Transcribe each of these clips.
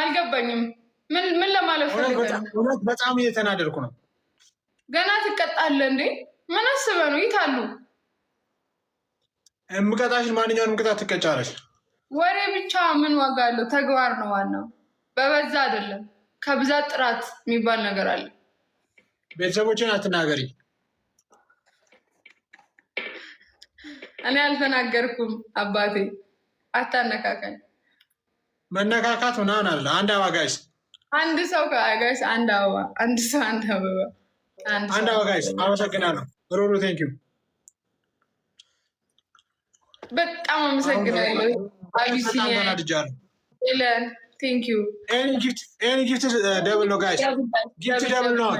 አልገባኝም። ምን ለማለት ፈልገህ ነው? እውነት በጣም እየተናደድኩ ነው። ገና ትቀጣለህ እንዴ? ምን አስበህ ነው? ይታሉ የምቀጣሽን ማንኛውንም ቅጣት ትቀጫለሽ። ወሬ ብቻ ምን ዋጋ አለው? ተግባር ነው ዋናው። በበዛ አይደለም፣ ከብዛት ጥራት የሚባል ነገር አለ። ቤተሰቦችን አትናገሪ። እኔ አልተናገርኩም አባቴ፣ አታነካካኝ። መነካካት ምናምን አለ። አንድ አበባ ጋይስ፣ አንድ ሰው ጋይስ፣ አንድ አበባ፣ አንድ ሰው አንድ አበባ፣ አንድ አበባ ጋይስ። አመሰግናለሁ ሮሮ፣ ቴንኪዩ፣ በጣም አመሰግናለሁ። አቢሲኒያ ኤለን፣ ቴንኪዩ። ኤኒ ጊፍት ደብል ነው ጋይስ፣ ጊፍት ደብል ነው።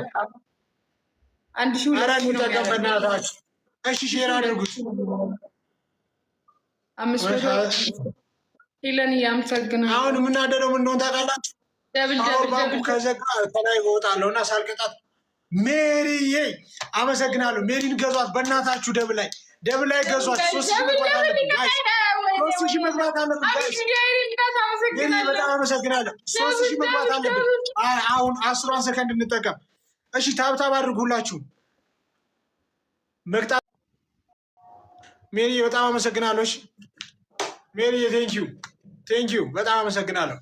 አንድ ሺህ ሁለት በእናታችሁ። እሺ ሼር አድርጉት። 500 ሄለን እያመሰግናለሁ። አሁን የምናደደው ምን እንደሆነ ታውቃላችሁ? ፓወር ባንኩ ከዘጋ ከላይ እወጣለሁ እና ሳልቀጣት ሜሪዬ አመሰግናለሁ። ሜሪን ገዟት በእናታችሁ። ደብል ላይ ገዟት። 3,000 መግባት አለብን። 3,000 መግባት አለብን። ሜሪ በጣም አመሰግናለሁ። 3,000 መግባት አለብን። አሁን 10 ሰከንድ እንጠቀም። እሺ ታብታብ አድርጉላችሁ። መቅጣት ሜሪ በጣም አመሰግናለሁ። እሺ ሜሪ ቴንኪዩ በጣም አመሰግናለሁ።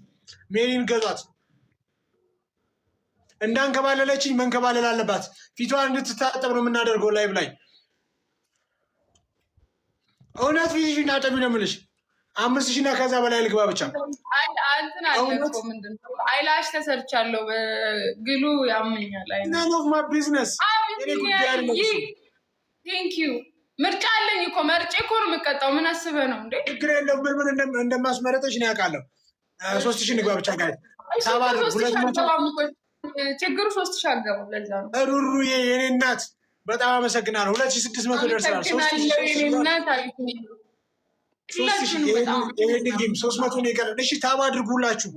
ሜሪን ገዟት። እንዳንከባለለችኝ መንከባለል አለባት። ፊቷን እንድትታጠብ ነው የምናደርገው ላይቭ ላይ። እውነት ፊትሽን አጠቢ ነው የምልሽ። 5,000 እና ከዛ በላይ ልግባ ብቻ። እንትን አለ እኮ ምንድን ነው አይላሽ ተሰርቻለሁ። ግሉ ያመኛል። ናን ኦፍ ማይ ቢዝነስ። ቴንኪዩ። ምርጫ አለኝ እኮ መርጬ እኮ ነው የምቀጣው። ምን አስበህ ነው እንዴ? ችግር የለውም። ምን እንደማስመረጠሽ ነው ያውቃለሁ። 3,000 ንግባ ብቻ ጋር ችግሩ 3,000 አገባው። ለዛ ነው ሩሩ የኔ እናት በጣም አመሰግናለሁ። 2,600 ደርሰናል። 300 ነው የቀረን። እሺ ታብ አድርጉላችሁ።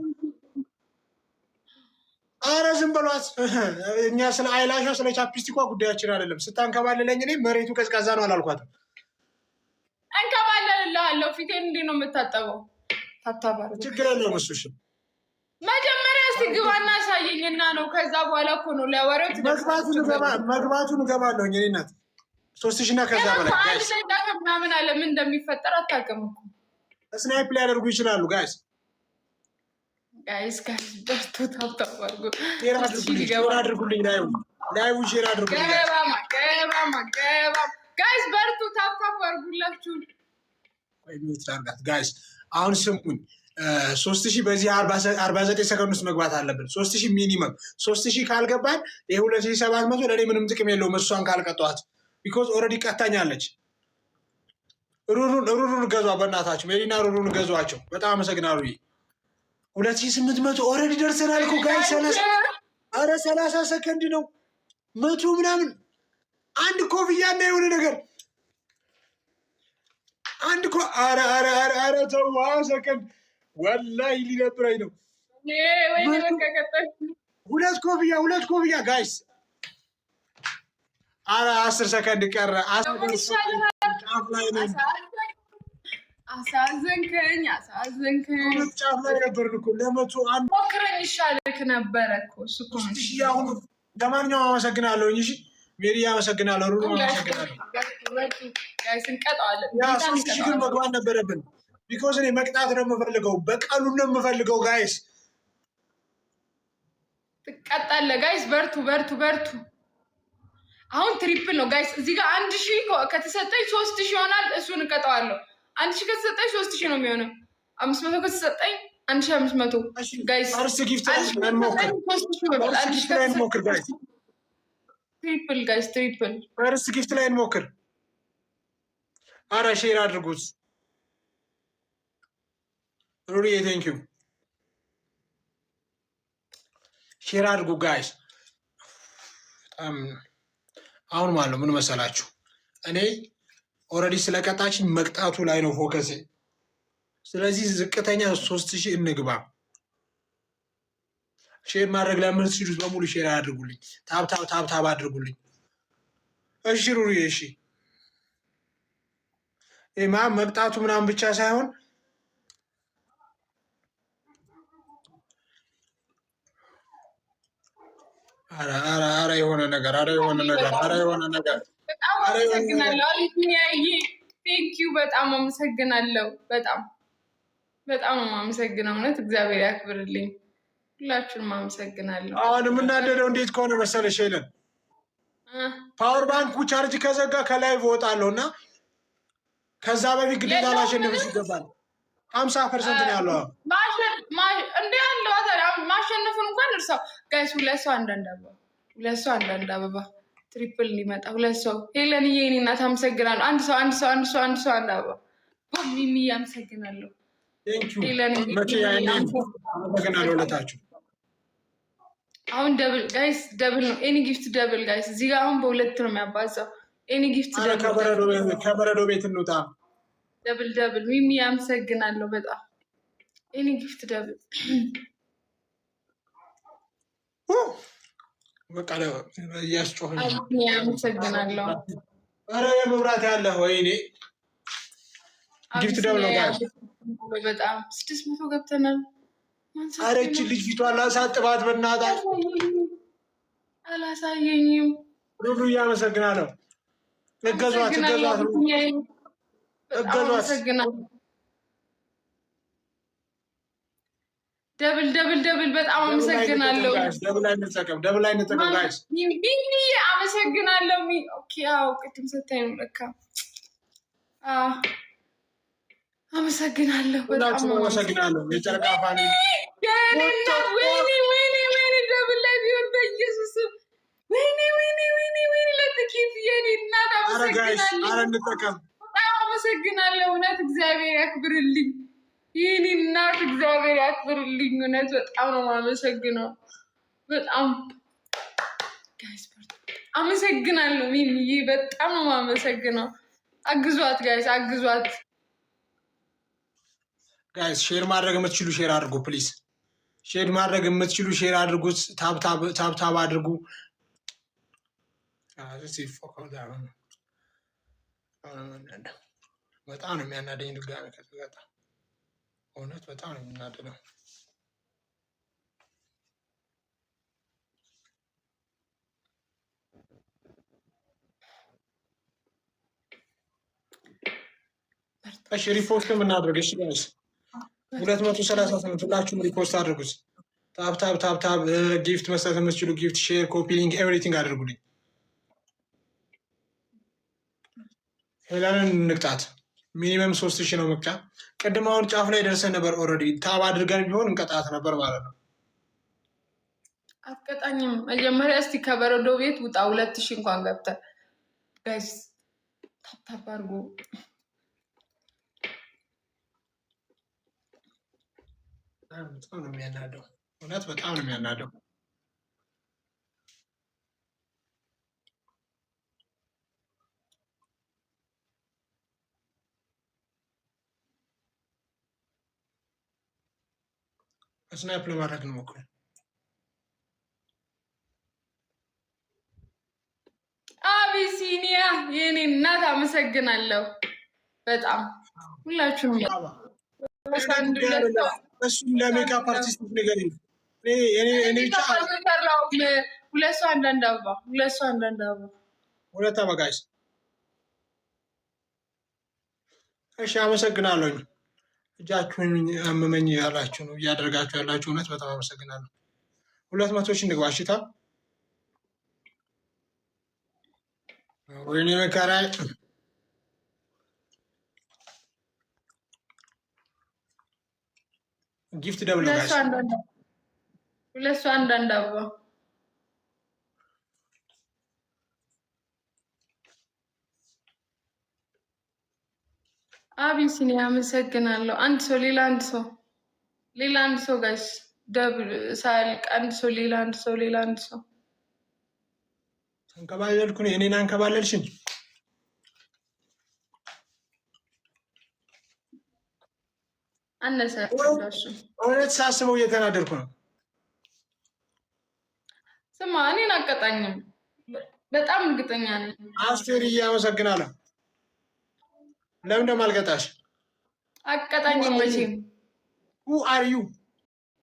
አረ ዝም በሏት። እኛ ስለ አይላሿ ስለ ቻፕስቲኳ ጉዳያችን አይደለም። ስታንከባልለኝ እኔ መሬቱ ቀዝቃዛ ነው አላልኳትም። እንከባለልልሃለሁ። ፊቴን እንዲህ ነው የምታጠበው። ታታባሩ ችግር የለውም። እሱ እሺ መጀመሪያ እስቲ ግባና አሳየኝና ነው። ከዛ በኋላ እኮ ነው ለወሬው መግባቱን እገባለሁ። እኔ እናት 3,000 እና ከዛ በላይ ምናምን አለ። ምን እንደሚፈጠር አታውቅም እኮ። ስናይፕ ሊያደርጉ ይችላሉ። ጋይስ በርቱ። ታብታብ አድርጉ። ሼር አድርጉልኝ። ላይቭ ሼር አድርጉልኝ። ጋይስ በርቱ። ታብታብ አድርጉላችሁ። ጋይስ አሁን ስሙኝ። 3,000 በዚህ 49 ሰከንድ ውስጥ መግባት አለብን። 3,000 ሚኒመም። 3,000 ካልገባን የ2,700 ለእኔ ምንም ጥቅም የለውም እሷን ካልቀጧት። ቢኮዝ ኦልሬዲ ቀጣኛለች። ሩሩን ገዟ በእናታችሁ። ሜሪና ሩሩን ገዟቸው። በጣም አመሰግናለሁ። 2,800 ኦልሬዲ ደርሰናል እኮ ጋይ። 30 ሰከንድ ነው። 100 ምናምን አንድ ኮፍያ እና የሆነ ነገር አንድ አረ ተው። ሰከንድ ወላሂ ሊደብረኝ ነው። ሁለት ኮፍያ ጋይስ። አረ 10 ሰከንድ ቀረ። አሳዘንከኝ። ጫፍ ላይ ነበርን እኮ። ለ100 ሞክረኝ ይሻልክ ነበረ እኮ እሱ እኮ ነው። አሁን ለማንኛውም አመሰግናለሁ። እሺ ሜሪ አመሰግናለሁ። ሩሩ አመሰግናለሁ። ያ 3,000 ግን መግባት ነበረብን። ቢኮዝ እኔ መቅጣት ነው የምፈልገው። በቀሉ ነው የምፈልገው። ጋይስ ትቀጣለህ። ጋይስ በርቱ። አሁን ትሪፕል ነው ጋይስ። እዚህ ጋር 1,000 ከተሰጠኝ 3,000 ይሆናል። እሱን እቀጣዋለሁ። 1,000 ከተሰጠኝ 3,000 ነው የሚሆነው። 500 ከተሰጠኝ 1,500 ጋይስ። ፈርስት ጊፍት ላይ እንሞክር ጋይስ። ትሪፕል ጋይስ፣ ትሪፕል ፈርስት ጊፍት ላይ እንሞክር። አረ ሼር አድርጉት። ሩሪዬ ቴንኪው። ሼር አድርጉ ጋይስ። አሁን ማለት ምን መሰላችሁ፣ እኔ ኦልሬዲ ስለቀጣችን መቅጣቱ ላይ ነው ፎከሴ። ስለዚህ ዝቅተኛ 3,000 እንግባ። ሼር ማድረግ ለምትችሉት በሙሉ ሼር አድርጉልኝ። ታብታብ አድርጉልኝ። እሺ ሩሪዬ፣ እሺ መቅጣቱ ምናምን ብቻ ሳይሆን ኧረ የሆነ ነገር በጣም አመሰግናለሁ። ቴንኪዩ በጣም አመሰግናለሁ። በጣም ነው የማመሰግነው። እውነት እግዚአብሔር ያክብርልኝ። ሁላችሁንም አመሰግናለሁ። አሁን የምናደደው እንዴት ከሆነ መሰለሽ ሄለን ፓወር ባንኩ ቻርጅ ከዘጋ ከላይ እወጣለሁ እና ከዛ በፊት ግዴታ ላሸንፍሽ ይገባል። 50% ነው ያለው እንደ ያለው ማሸነፉን እንኳን እርሳው ጋይስ። ሁለት ሰው አንዳንድ አበባ ትሪፕል እንዲመጣ ሁለት ሰው ሄለንዬ የእኔ እናት አመሰግናለሁ። አንድ ሰው አንድ አበባ ሚሚ አመሰግናለሁ። አመሰግናለሁ ለታችሁ። አሁን ደብል ጋይስ፣ ደብል ነው ኤኒ ጊፍት ደብል ጋይስ። እዚህ ጋር አሁን በሁለት ነው የሚያባዛው። ኤኒ ጊፍት ደብል ከበረዶ ቤት እንውጣ። ደብል ሚሚ አመሰግናለሁ በጣም ኤኒ ጊፍት ደብል። በቃ እያስጮኸኝ አመሰግናለሁ። ኧረ የመብራት ያለ ወይኔ ጊፍት ደብል ነው ጋይስ። በጣም 600 ገብተናል። ኧረ ይህች ልጅ ፊቷን ላሳጥባት በእናትህ። አላሳየኝም። ሩሩ እያመሰግናለሁ። እገዟት። ደብል በጣም አመሰግናለሁ። ደብል ላይ እንጠቀም ጋይስ። ቢኒ አመሰግናለሁ። ኦኬ አዎ ቅድም ሰታኝ ነው ለካ። አመሰግናለሁ። በጣም አመሰግናለሁ። የጨረቃ ፋኒ ወይኔ ደብል ላይ ቢሆን በኢየሱስ ወይኔ ለጥቂት የኔ እናት አመሰግናለሁ። ኧረ እንጠቀም። በጣም አመሰግናለሁ። እውነት እግዚአብሔር ያክብርልኝ። የኔ እናት እግዚአብሔር ያክብርልኝ። እውነት በጣም ነው የማመሰግነው። በጣም አመሰግናለሁ ሚሚዬ፣ በጣም ነው የማመሰግነው። አግዟት ጋይስ፣ አግዟት ጋይስ። ሼር ማድረግ የምትችሉ ሼር አድርጉ ፕሊዝ። ሼር ማድረግ የምትችሉ ሼር አድርጉት። ታብታብ አድርጉ። በጣም ነው የሚያናደኝ ድጋሚ ከተገጣ። እውነት በጣም ነው የሚናደደው። እሺ ሪፖስት የምናደርግ እሺ ጋይስ 238 ሁላችሁም ሪፖስት አድርጉት። ታብ ጊፍት መስጠት የምትችሉ ጊፍት፣ ሼር፣ ኮፒ ሊንክ ኤቭሪቲንግ አድርጉልኝ። ሄለንን እንቅጣት። ሚኒመም 3000 ነው መቅጫ። ቅድም አሁን ጫፍ ላይ ደርሰን ነበር። ኦልሬዲ ታብ አድርገን ቢሆን እንቀጣት ነበር ማለት ነው። አትቀጣኝም። መጀመሪያ እስቲ ከበረዶ ቤት ውጣ። 2000 እንኳን ገብተህ ጋይስ ታብ አድርጉ። በጣም ነው የሚያናደው። እውነት በጣም ነው የሚያናደው። ስናይፕ ለማድረግ እንሞክር። አቢሲኒያ የኔ እናት አመሰግናለሁ በጣም ሁላችሁም። እሱም ለሜካፕ አርቲስት ነገር እኔ ብቻ ሁለት ሰው አንዳንድ አበባ ሁለት አበባ ጋይስ። እሺ አመሰግናለሁኝ። እጃችሁን አመመኝ ያላችሁ ነው እያደረጋችሁ ያላችሁ፣ እውነት በጣም አመሰግናለሁ። 200 ሺህ እንግባ። እሺ ወይኔ መከራዬ። ጊፍት ደብል ነው ጋይስ። ሁለት ሰው አንዳንድ አበባ አቢሲኒያ አመሰግናለሁ። አንድ ሰው ሌላ አንድ ሰው ጋይስ፣ ደብል ሳያልቅ አንድ ሰው ሌላ አንድ ሰው አንከባለልኩ ነው። እኔን አንከባለልሽኝ። አነሰ እውነት ሳስበው እየተናደድኩ ነው። ስማ እኔን አቀጣኝም። በጣም እርግጠኛ ነኝ። አስቴርዬ አመሰግናለሁ። ለምን እንደማልቀጣሽ አቀጣኝም መቼም who are you